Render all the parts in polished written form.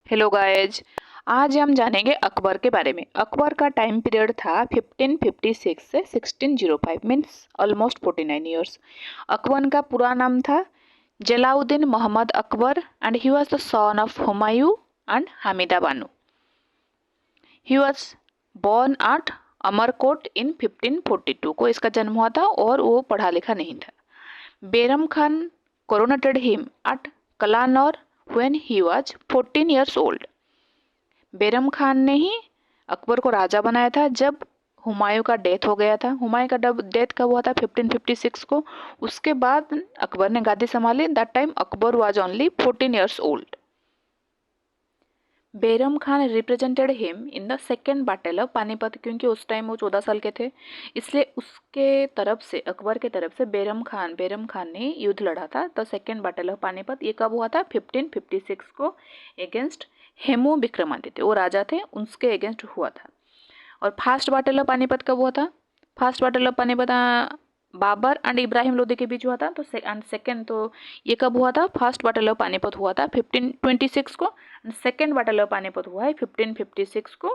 Hello guys. आज हम जानेंगे अकबर के बारे में। अकबर का टाइम पीरियड था 1556 से 1605 मीन्स ऑलमोस्ट 49 ईयर्स। अकबर का पूरा नाम था Jalaluddin Mohammad Akbar and he was the son of Humayun and Hamida Bano. He was born at Amarkot in 1542 को इसका जन्म हुआ था और वो पढ़ा लिखा नहीं था। बेरम Khan coronated him at Kalanaur when he was 14 years old। Bairam Khan ने ही अकबर को राजा बनाया था जब हुमायूं का डेथ हो गया था। हुमायूं का डेथ कब हुआ था? 1556 को। उसके बाद अकबर ने गादी संभाली। That time Akbar was only 14 years old। Bairam Khan represented him in the second battle of Panipat, क्योंकि उस टाइम वो 14 साल के थे, इसलिए उसके तरफ से, अकबर के तरफ से बेरम खान ने युद्ध लड़ा था। The second battle of Panipat ये कब हुआ था? 1556 को अगेंस्ट हेमू विक्रमादित्य, वो राजा थे, उनके अगेंस्ट हुआ था। और फर्स्ट बैटल ऑफ पानीपत कब हुआ था? First battle of Panipat Babur and Ibrahim Lodi के बीच हुआ था। तो सेकंड तो ये कब हुआ था? फर्स्ट बैटल ऑफ पानीपत हुआ था 1526 को। सेकेंड बैटल ऑफ पानीपत हुआ है 1556 को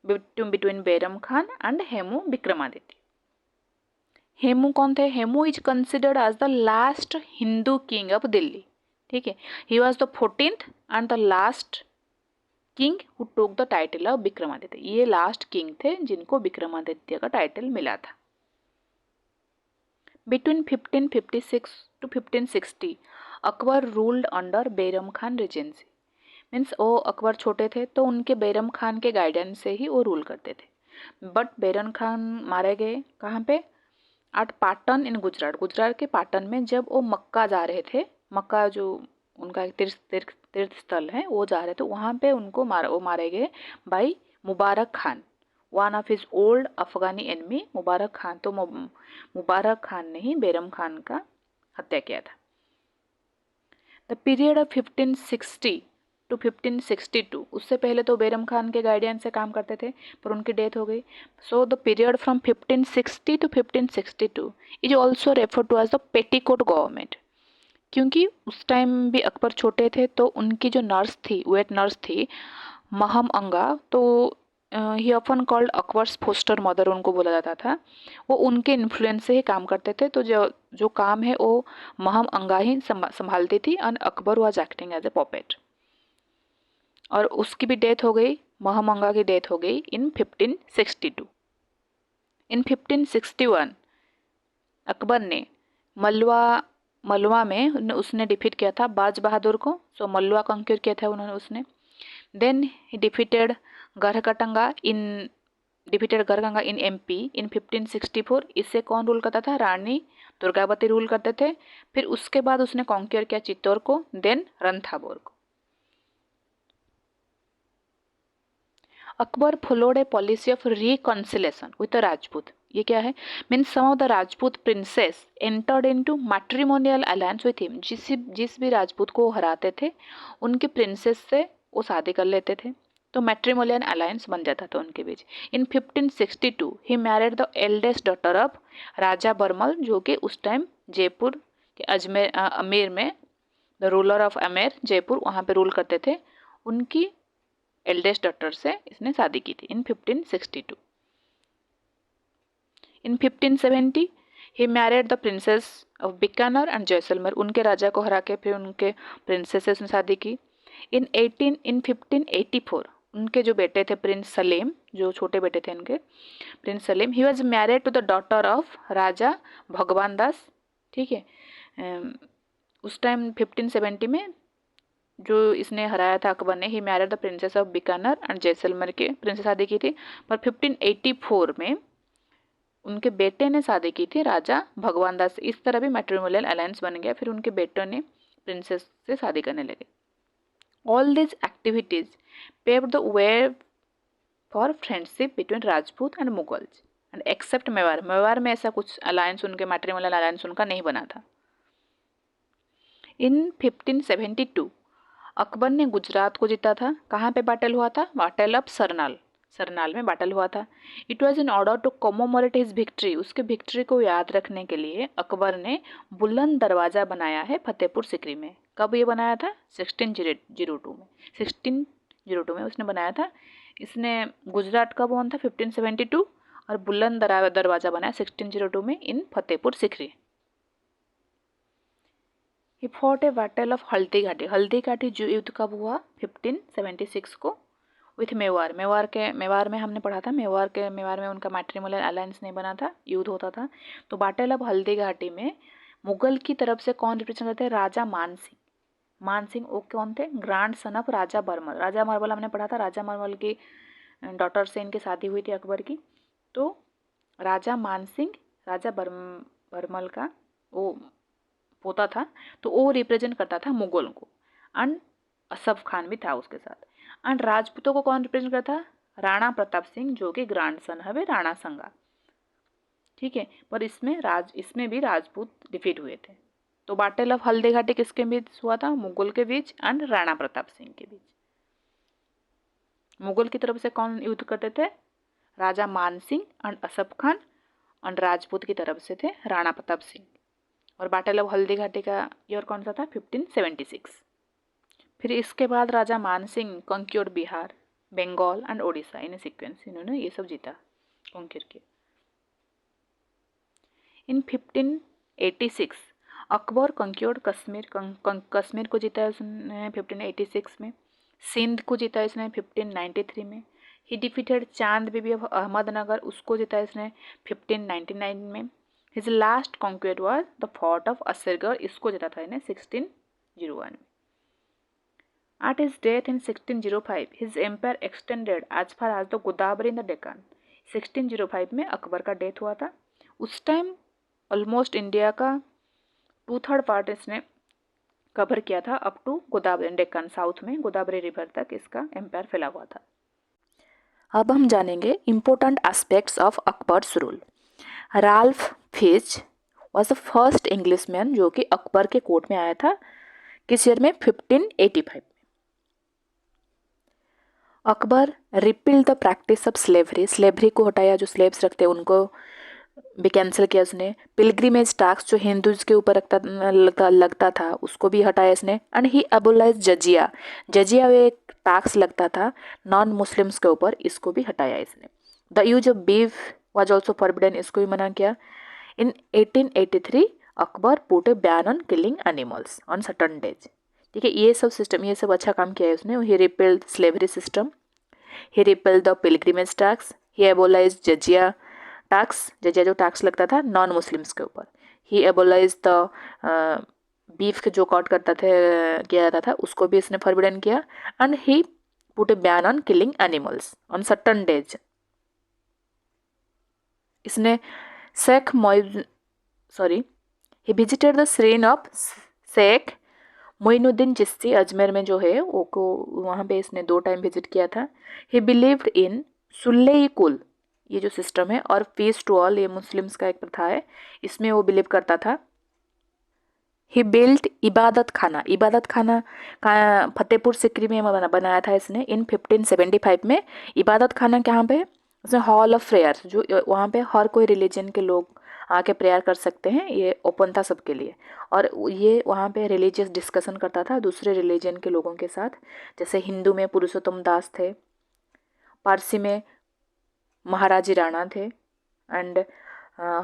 बिटवीन बेरम खान एंड हेमू विक्रमादित्य। हेमू कौन थे? Hemu is considered as the last Hindu king of Delhi. ठीक है, he was the 14th and the last king who took the title of Vikramaditya. ये लास्ट किंग थे जिनको विक्रमादित्य का टाइटल मिला था। Between 1556 to 1560 Akbar ruled under Bairam Khan regency. Means वो अकबर छोटे थे तो उनके बेरम खान के गाइडेंस से ही वो रूल करते थे। बट बेरम खान मारे गए कहाँ पे? एट पाटन इन गुजरात। गुजरात के पाटन में जब वो मक्का जा रहे थे, मक्का जो उनका एक तीर्थ स्थल है, वो जा रहे थे, वहाँ पे उनको मारे गए by Mubarak Khan, one of his old Afghani enemy Mubarak Khan. तो मुबारक खान ने ही बेरम खान का हत्या किया था। द पीरियड ऑफ 1560 टू 1562, उससे पहले तो बेरम खान के गाइडेंस से काम करते थे पर उनकी डेथ हो गई। So the period from 1560 to 1562 is also refer to as the petticoat government, क्योंकि उस टाइम भी अकबर छोटे थे तो उनकी जो नर्स थी, वेट नर्स थी महम अंगा, तो he often called Akbar's foster mother उनको बोला जाता था। वो उनके इन्फ्लुएंस से ही काम करते थे, तो जो काम है वो महम अंगा ही संभालती थी and Akbar was acting as a puppet. और उसकी भी डेथ हो गई, महम अंगा की डेथ हो गई इन 1562। इन 1561 अकबर ने मलवा में उसने डिफीट किया था बाज बहादुर को। सो मलवा कंक्यूर किया था उसने। Then he defeated Garhakatanga in MP in 1564। इससे कौन रूल करता था? रानी दुर्गावती रूल करते थे। फिर उसके बाद उसने कॉन्क्यूर किया चित्तौड़ को, देन रणथाबोर को। Akbar followed a policy of reconciliation with the Rajput. ये क्या है? Means some of the Rajput princes entered into matrimonial alliance with him. जिस भी राजपूत को हराते थे उनके प्रिंसेस से वो शादी कर लेते थे, तो मैट्रिमोनियल अलायंस बन जाता था उनके बीच। In 1562 he married the eldest daughter of Raja Bharmal, जो कि उस टाइम जयपुर के अमेर में, the ruler of Amer Jaipur, वहाँ पे रूल करते थे। उनकी एल्डेस्ट डॉटर से इसने शादी की थी in 1562। In 1570 he married the princess of Bikaner and Jaisalmer. उनके राजा को हरा के फिर उनके प्रिंसेस से उसने शादी की। इन 1584 उनके जो बेटे थे प्रिंस सलीम, जो छोटे बेटे थे उनके, prince Salim, he was married to the daughter of Raja Bhagwan Das. ठीक है, उस टाइम 1570 में जो इसने हराया था अकबर ने, he married the princess of Bikaner and Jaisalmer के प्रिंसेस शादी की थी। पर 1584 में उनके बेटे ने शादी की थी राजा भगवान दास। इस तरह भी मैट्रिमोनियल अलायंस बन गया। फिर उनके बेटों ने प्रिंसेस से शादी करने लगे। All this activities paved the way for friendship between Rajput and Mughals and except Mewar. Mewar में ऐसा कुछ अलायंस, उनके मैट्रिमोनियल अलायंस उनका नहीं बना था। इन 1572 अकबर ने गुजरात को जीता था। कहाँ पे बैटल हुआ था? बैटल ऑफ सरनाल में बैटल हुआ था। It was in order to commemorate his victory. उसके विक्ट्री को याद रखने के लिए अकबर ने बुलंद दरवाज़ा बनाया है फतेहपुर सिकरी में। कब ये बनाया था? 1602 में। 1602 में उसने बनाया था। इसने गुजरात का बोन था 1572 और बुलंद दरवाज़ा बनाया 1602 में in Fatehpur Sikri. He fought a battle of Haldi Ghati. Haldi Ghati जो युद्ध कब हुआ? 1576 को विथ मेवार। मेवार में हमने पढ़ा था, मेवार में उनका मैट्रिमोनियल अलायंस नहीं बना था, युद्ध होता था। तो बैटल ऑफ हल्दी घाटी में मुगल की तरफ से कौन रिप्रेजेंट करते हैं? राजा मान सिंह। मान सिंह वो कौन थे? Grand son of Raja Barmal. Raja Barmal हमने पढ़ा था, राजा बर्मल की डॉटर से इनकी शादी हुई थी अकबर की। तो राजा मान सिंह राजा बर्मल का वो पोता था, तो वो रिप्रेजेंट करता था मुगल को। एंड असफ खान भी था उसके साथ। एंड राजपूतों को कौन रिप्रेजेंट करता था? राणा प्रताप सिंह, जो कि ग्रैंड सन है राणा संगा। ठीक है, पर इसमें भी राजपूत डिफीट हुए थे। तो बैटल ऑफ हल्दी घाटी किसके बीच हुआ था? मुगल के बीच एंड राणा प्रताप सिंह के बीच। मुगल की तरफ से कौन युद्ध करते थे? राजा मान सिंह एंड असफ खान। और राजपूत की तरफ से थे राणा प्रताप सिंह। और बैटल ऑफ हल्दी घाटी का ईयर कौन सा था? 1576। फिर इसके बाद Raja Man Singh conquered Bihar, Bengal and Odisha in sequence. इन्होंने ये सब जीता, कंक्योर किया। इन 1586 अकबर कंक्योर्ड कश्मीर। कश्मीर को जीता है उसने 1586 में। सिंध को जीता है इसने 1593 में। ही डिफीटेड चांद बीबी ऑफ अहमदनगर, उसको जीता है इसने 1599 में। His last conquest was the fort of Asirgarh, इसको जीता था इन्हें 1601 में। At his death in 1605, his empire extended as far as the Godavari in the Deccan। 1605 में अकबर का डेथ हुआ था। उस टाइम ऑलमोस्ट इंडिया का 2/3 पार्ट इसने कवर किया था, up to Godavari Deccan, south में गोदावरी रिवर तक इसका एम्पायर फैला हुआ था। अब हम जानेंगे important aspects of Akbar's rule. Ralph Fitch was the first Englishman जो कि अकबर के कोर्ट में आया था। किस ईयर में? 1585 में। Akbar repeal the practice of slavery, slavery को हटाया, जो स्लेव्स रखते उनको भी कैंसिल किया उसने। पिलग्रिमेज टैक्स जो हिंदूज के ऊपर लगता था उसको भी हटाया इसने। एंड ही एबोलाइज जजिया, जजिया एक टैक्स लगता था नॉन मुस्लिम्स के ऊपर, इसको भी हटाया इसने। The use of beef was also forbidden, इसको भी मना किया। इन 1883 Akbar put a ban on killing animals on certain days. ठीक है, ये सब सिस्टम, ये सब अच्छा काम किया है उसने। He repealed slavery system, he repealed the pilgrimage tax, he abolish jizya tax, jizya जो टैक्स लगता था नॉन मुस्लिम्स के ऊपर। ही एबोलाइज द बीफ के जो कॉट करता था किया जाता था उसको भी इसने फॉरबिडन किया। And he put a ban on killing animals on certain days. इसने he visited the shrine of Sheikh Moinuddin Chishti, Ajmer में जो है वो को, वहाँ पे इसने 2 टाइम विजिट किया था। ही बिलीव्ड इन सुल्ले कुल, ये जो सिस्टम है, और पीस टू ऑल, ये मुस्लिम्स का एक प्रथा है, इसमें वो बिलीव करता था। ही बिल्ट इबादत खाना, इबादत खाना का फतेहपुर सिकरी में बनाया था इसने इन 1575 में। इबादत खाना कहाँ पे? उसने हॉल ऑफ प्रेयर, जो वहाँ पे हर कोई रिलीजन के लोग आके प्रेयर कर सकते हैं, ये ओपन था सबके लिए। और ये वहाँ पे रिलीजियस डिस्कशन करता था दूसरे रिलीजन के लोगों के साथ। जैसे हिंदू में पुरुषोत्तम दास थे, पारसी में महाराजी राणा थे, एंड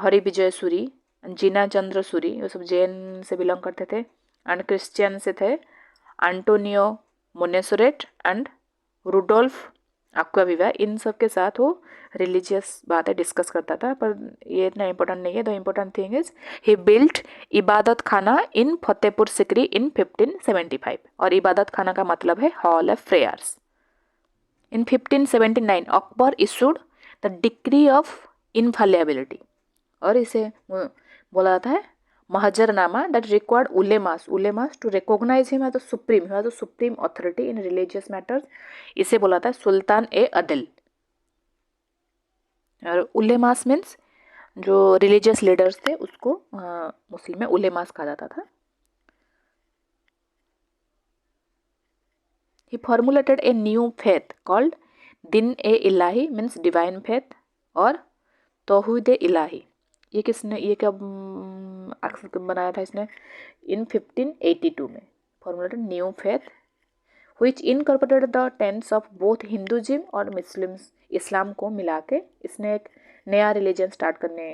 हरि विजय सूरी, जीना चंद्र सूरी, ये सब जैन से बिलोंग करते थे। एंड क्रिश्चियन से थे एंटोनियो मोनेसोरेट एंड रुडोल्फ एक्वाविवा, इन सब के साथ वो रिलीजियस बातें डिस्कस करता था। पर ये इतना इंपॉर्टेंट नहीं है। The important thing is he built इबादत खाना इन फतेहपुर सिकरी इन 1575, और इबादत खाना का मतलब है hall of prayers. In 1579 Akbar issued the decree of infallibility, और इसे बोला जाता है महजरनामा, दैट रिक्वायर्ड उलेमास to recognise him as the supreme authority in religious matters. इसे बोला जाता है सुल्तान ए अदिल। और उलेमास मीन्स जो रिलीजियस लीडर्स थे उसको मुस्लिम में उलेमास कहा जाता था। He formulated a new faith called Din e Ilahi means divine faith, और तौहीद ए इलाही, ये कब बनाया था इसने? इन 1582 में। Formulated new faith which incorporated the tenets of both Hinduism और मुस्लिम्स इस्लाम को मिला के इसने एक नया रिलीजन स्टार्ट करने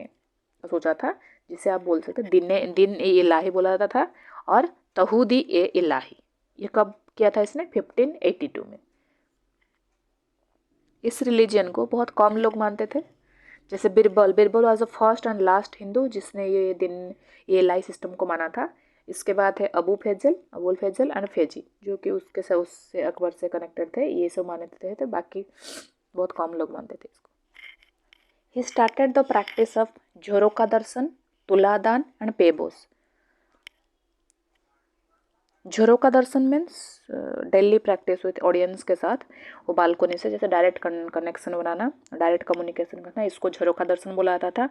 का सोचा था, जिसे आप बोल सकते दिन ए इलाही बोला जाता था और तहूदी ए इलाही। ये कब किया था इसने? 1582 में। इस रिलीजन को बहुत कम लोग मानते थे, जैसे Birbal was the first and last Hindu जिसने ये इलाही सिस्टम को माना था। इसके बाद है अबुल फैजल एंड फैजी, जो कि उससे अकबर से कनेक्टेड थे, ये सब मानते थे, बाकी बहुत कम लोग मानते थे इसको। He started the practice of Jharokha Darshan, Tuladan and Paibos. Jharokha Darshan means daily practice with audience के साथ, वो बालकोनी से जैसे डायरेक्ट कनेक्शन बनाना, डायरेक्ट कम्युनिकेशन करना, इसको झरोका दर्शन बोला जाता था।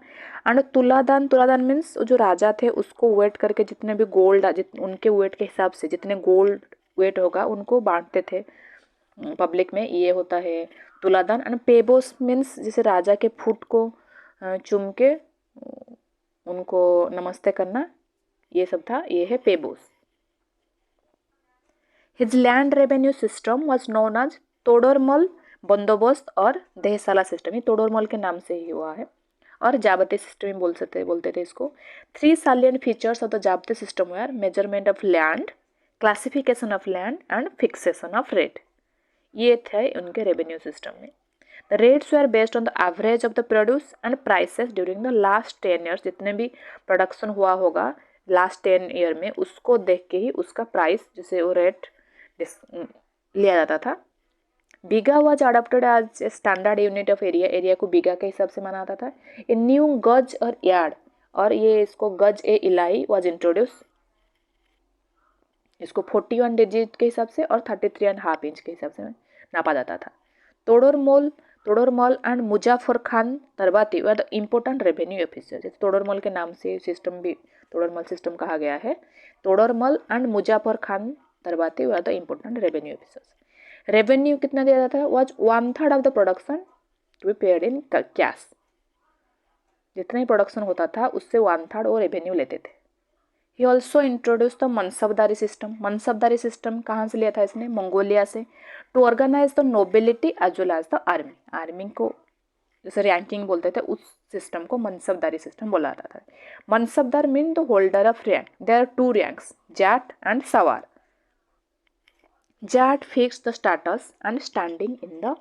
एंड तुलादान मीन्स जो राजा थे उसको वेट करके जितने भी गोल्ड उनके वेट के हिसाब से जितने गोल्ड वेट होगा उनको बांटते थे पब्लिक में, ये होता है तुलादान। एंड पेबोस मीन्स जैसे राजा के फुट को चूम के उनको नमस्ते करना, ये सब था, ये है पेबोस। His land revenue system was known as Todarmal बंदोबस्त और देहसाला सिस्टम। ये तोडरमल के नाम से ही हुआ है और जाबते सिस्टम ही बोलते थे इसको। 3 salient features of the Zabti system were measurement of land, classification of land and fixation of rate। ये थे उनके रेवेन्यू सिस्टम में। The rates were based on the average of the produce and prices during the last 10 years। जितने भी production हुआ होगा last 10 year में उसको देख के ही उसका प्राइस जैसे वो रेट लिया जाता था। Bigha was adopted as a standard unit of area को बीघा के हिसाब से माना जाता था। ए न्यू गज और यार्ड, और ये इसको गज ए इलाई वाज इंट्रोड्यूस, इसको 41 डिजिट के हिसाब से और 33.5 इंच के हिसाब से नापा जाता था। Todarmal and Muzaffar Khan Turbati were the important revenue officer. Todarmal के नाम से सिस्टम भी तोडरमल सिस्टम कहा गया है। Todarmal and Muzaffar Khan Turbati were the important revenue officers. Revenue कितना दिया जाता है? Was 1/3 of the production to be paid in cash. जितना ही प्रोडक्शन होता था उससे 1/3 वो रेवेन्यू लेते थे। He also introduce the mansabdari system. Mansabdari system कहाँ से लिया था इसने? मंगोलिया से। To organize the nobility as well as the army. Army को जैसे रैंकिंग बोलते थे उस सिस्टम को मनसबदारी सिस्टम बोला जाता था। Mansabdar mean the holder of rank. There are 2 ranks, Zat and Sawar. Zat fix the status and standing in the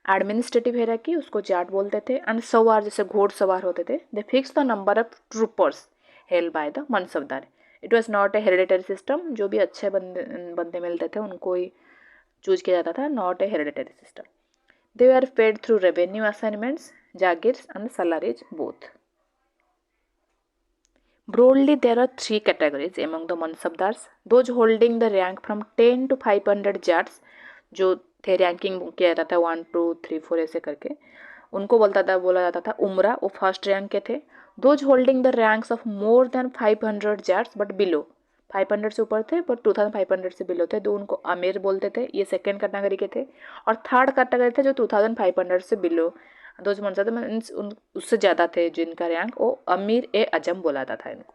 administrative hierarchy, उसको जाट बोलते थे। एंड सवार जैसे घोड़सवार होते थे, दे fix the number of troopers held by the mansabdar. It was not a hereditary system, जो भी अच्छे बंदे मिलते थे उनको ही चूज किया जाता था, not a hereditary system. They are paid through revenue assignments, jagirs and salaries both. Broadly, there are 3 categories among the mansabdars: those holding the rank from 10 to 500 jats, जो थे रैंकिंग किया जाता था 1 2 3 4 ऐसे करके, उनको बोला जाता था उमरा, वो फर्स्ट रैंक के थे। those holding the ranks of more than 500 jats but below, 500 से ऊपर थे पर 2500 से बिलो थे, तो उनको अमीर बोलते थे, ये सेकेंड कैटेगरी के थे। और थर्ड कैटेगरी थे जो 2500 से बिलो, दो जो मनसब मीन्स उससे ज़्यादा थे जिनका रैंक, वो अमीर ए अजम बोला जाता था इनको।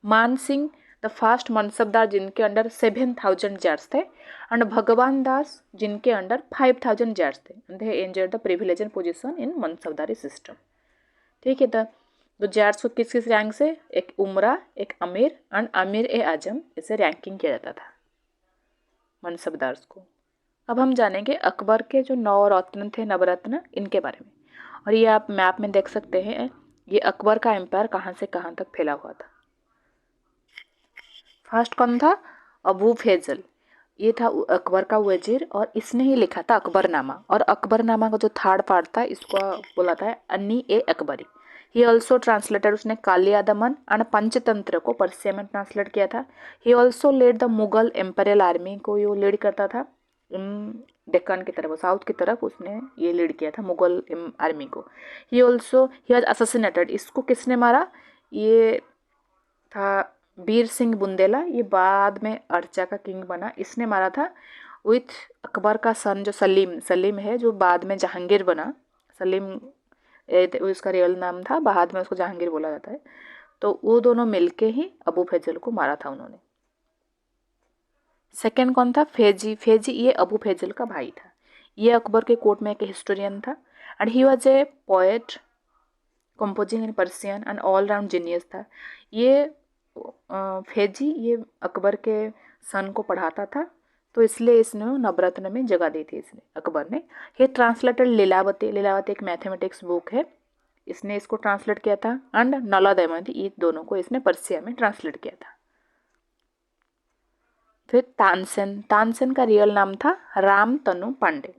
मान सिंह द फर्स्ट मनसबदार जिनके अंडर 7000 जैट्स थे, एंड भगवान दास जिनके अंडर 5000 जैट्स थे। They enjoyed the privilege and position in mansabdari system. ठीक है, तो जैट्स को किस किस रैंक से? एक उमरा, एक अमीर एंड अमीर ए आजम, इसे रैंकिंग किया जाता था मनसबदार्स को। अब हम जानेंगे अकबर के जो 9 रत्न थे, नवरत्न, इनके बारे में। और ये आप मैप में देख सकते हैं, ये अकबर का एम्पायर कहाँ से कहाँ तक फैला हुआ था। फर्स्ट कौन था? अबू फैजल, ये था अकबर का वजीर और इसने ही लिखा था अकबरनामा। और अकबरनामा का जो थर्ड पार्ट था इसको बोला था अन्नी ए अकबरी। ही ऑल्सो ट्रांसलेटेड, उसने कालिया दमन एंड पंचतंत्र को पर्सिया में ट्रांसलेट किया था। He also led the Mughal imperial army को, ये लीड करता था डेक्कन की तरफ, साउथ की तरफ उसने ये लीड किया था मुगल आर्मी को। He also he was assassinated, इसको किसने मारा? ये था वीर सिंह बुंदेला, ये बाद में अर्चा का किंग बना, इसने मारा था विथ अकबर का सन जो सलीम है, जो बाद में जहांगीर बना। सलीम उसका रियल नाम था, बाद में उसको जहांगीर बोला जाता है। तो वो दोनों मिलके ही अबू फैजल को मारा था उन्होंने। सेकेंड कौन था? फेजी। फेजी ये अबू फैजल का भाई था। ये अकबर के कोर्ट में एक हिस्टोरियन था and he was a poet, composing in Persian and all round genius था। ये फेजी ये अकबर के सन को पढ़ाता था, तो इसलिए इसने नवरत्न में जगह दी थी इसने अकबर ने। ये ट्रांसलेटेड लीलावती। लीलावती एक मैथमेटिक्स बुक है, इसने इसको ट्रांसलेट किया था। एंड नला दमयंती, ये दोनों को इसने पर्सिया में ट्रांसलेट किया था। फिर तानसेन। तानसेन का रियल नाम था Ram Tanu Pandey.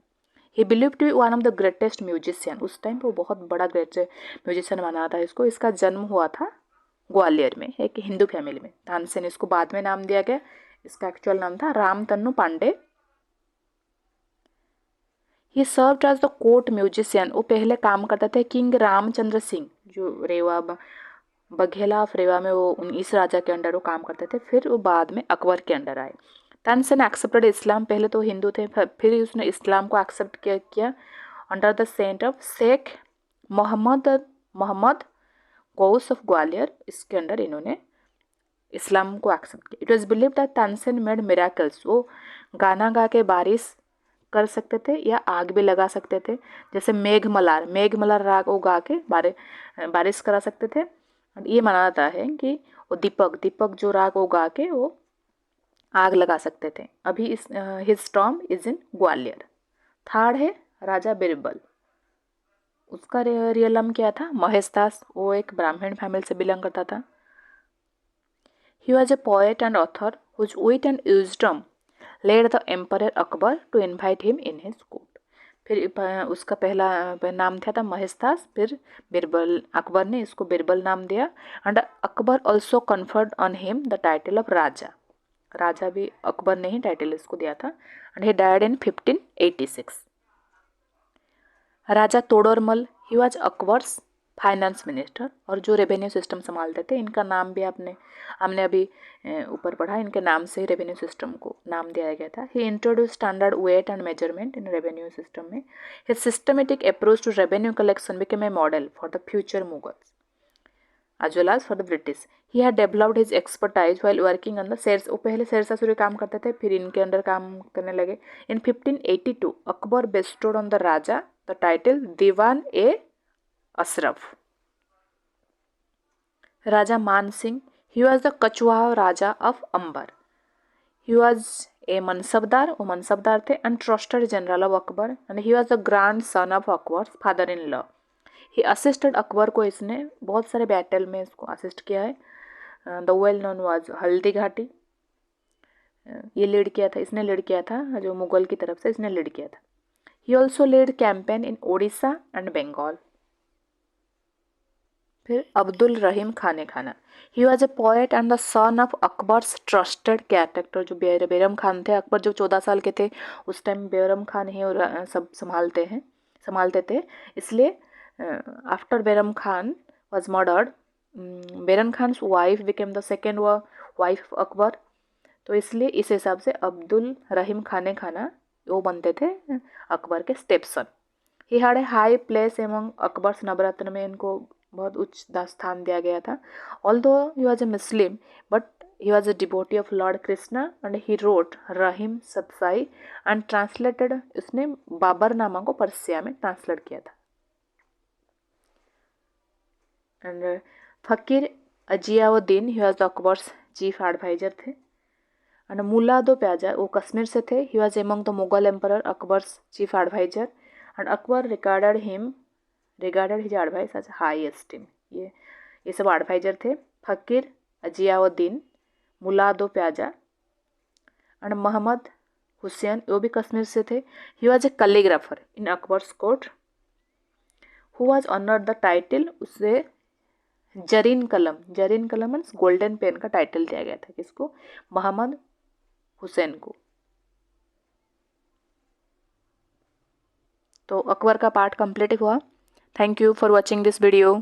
He believe to be one of the greatest musician. उस टाइम पे वो बहुत बड़ा ग्रेट म्यूजिशियन माना था इसको। इसका जन्म हुआ था ग्वालियर में, एक हिंदू फैमिली में। तानसेन इसको बाद में नाम दिया गया, इसका एक्चुअल नाम था Ram Tannu Pandey. He served as the court musician. वो पहले काम करते थे किंग रामचंद्र सिंह, जो रेवा बघेला ऑफ रेवा में वो इस राजा के अंडर वो काम करते थे। फिर वो बाद में अकबर के अंडर आए। तानसेन एक्सेप्टेड इस्लाम। पहले तो हिंदू थे, फिर उसने इस्लाम को एक्सेप्ट किया under the saint of Sheikh Mohammad Ghaus of Gwalior. इसके अंडर इन्होंने इस्लाम को एक्सेप्ट किया। It was believe that Tansen made miracles. वो गाना गा के बारिश कर सकते थे या आग भी लगा सकते थे। जैसे मेघमलार राग वो गा के बारिश करा सकते थे। ये माना जाता है कि वो दीपक जो राग वो गा के वो आग लगा सकते थे। अभी इस his Tom is in Gwalior. Third है राजा बिरबल। उसका रियल नाम क्या था? महेश दास। वो एक ब्राह्मण फैमिली से बिलोंग करता था। He was a poet and author whose wit and wisdom led the emperor Akbar to invite him in his court. फिर उसका पहला नाम था महेश दास, फिर बिरबल। अकबर ने इसको बिरबल नाम दिया and Akbar also conferred on him the title of Raja. Raja भी अकबर ने ही टाइटल इसको दिया था। And he died in 1586। Raja Todarmal. He was Akbar's finance minister, और जो रेवेन्यू सिस्टम संभालते थे। इनका नाम भी हमने अभी ऊपर पढ़ा, इनके नाम से ही रेवेन्यू सिस्टम को नाम दिया गया था। He introduce standard weight and measurement in revenue system में। His systematic approach to revenue collection became a model for the future Mughals as well as for the British. He had developed his expertise while working on the शेर। वो पहले शेरशाह सूरी काम करते थे, फिर इनके under काम करने लगे। In 1582 Akbar bestowed on the Raja the title Diwan e Ashraf. Raja Man Singh. He was the Kachhwaha Raja of Amber. He was a mansabdar. वो मनसबदार थे and trusted general of Akbar and he was the grand son of Akbar father in law. He assisted Akbar को, इसने बहुत सारे बैटल में इसको असिस्ट किया है। The well known was Haldi Ghati. ये लीड किया था, इसने लीड किया था, जो मुगल की तरफ से इसने लीड किया था। He also lead campaign in Odisha and Bengal. फिर Abdul Rahim Khane Khana. He was a poet and the son of Akbar's trusted character. जो बैरम खान थे, अकबर जब 14 साल के थे उस टाइम बैरम खान ही और सब संभालते थे। इसलिए after Bayram Khan was murdered, Bayram Khan's wife became the second wife of Akbar। तो इसलिए इस हिसाब से अब्दुल रहीम खाने खाना वो बनते थे अकबर के stepson. He had a high place among Akbar's Navratna में इनको बहुत उच्च स्थान दिया गया था। Although he was a Muslim but he was a devotee of lord Krishna and he wrote Rahim Satsai and translated. उसने बाबरनामा को पर्सिया में ट्रांसलेट किया था। And Faqir Aziauddin, he was Akbar's chief adviser थे। एंड मुला दो प्याजा, वो कश्मीर से थे। He was among the Mughal emperor Akbar's chief adviser and Akbar regarded his advice as high esteem. ये सब एडवाइजर थे। फ़कीर अजियाउद्दीन, मुला दो प्याजा एंड मोहम्मद हुसैन, वो भी कश्मीर से थे। He was A calligrapher in Akbar's court who was honoured the title. उससे जरीन कलम मीन्स गोल्डन पेन का टाइटल दिया गया था किसको? मोहम्मद हुसैन को। तो अकबर का पार्ट कंप्लीट हुआ। Thank you for watching this video.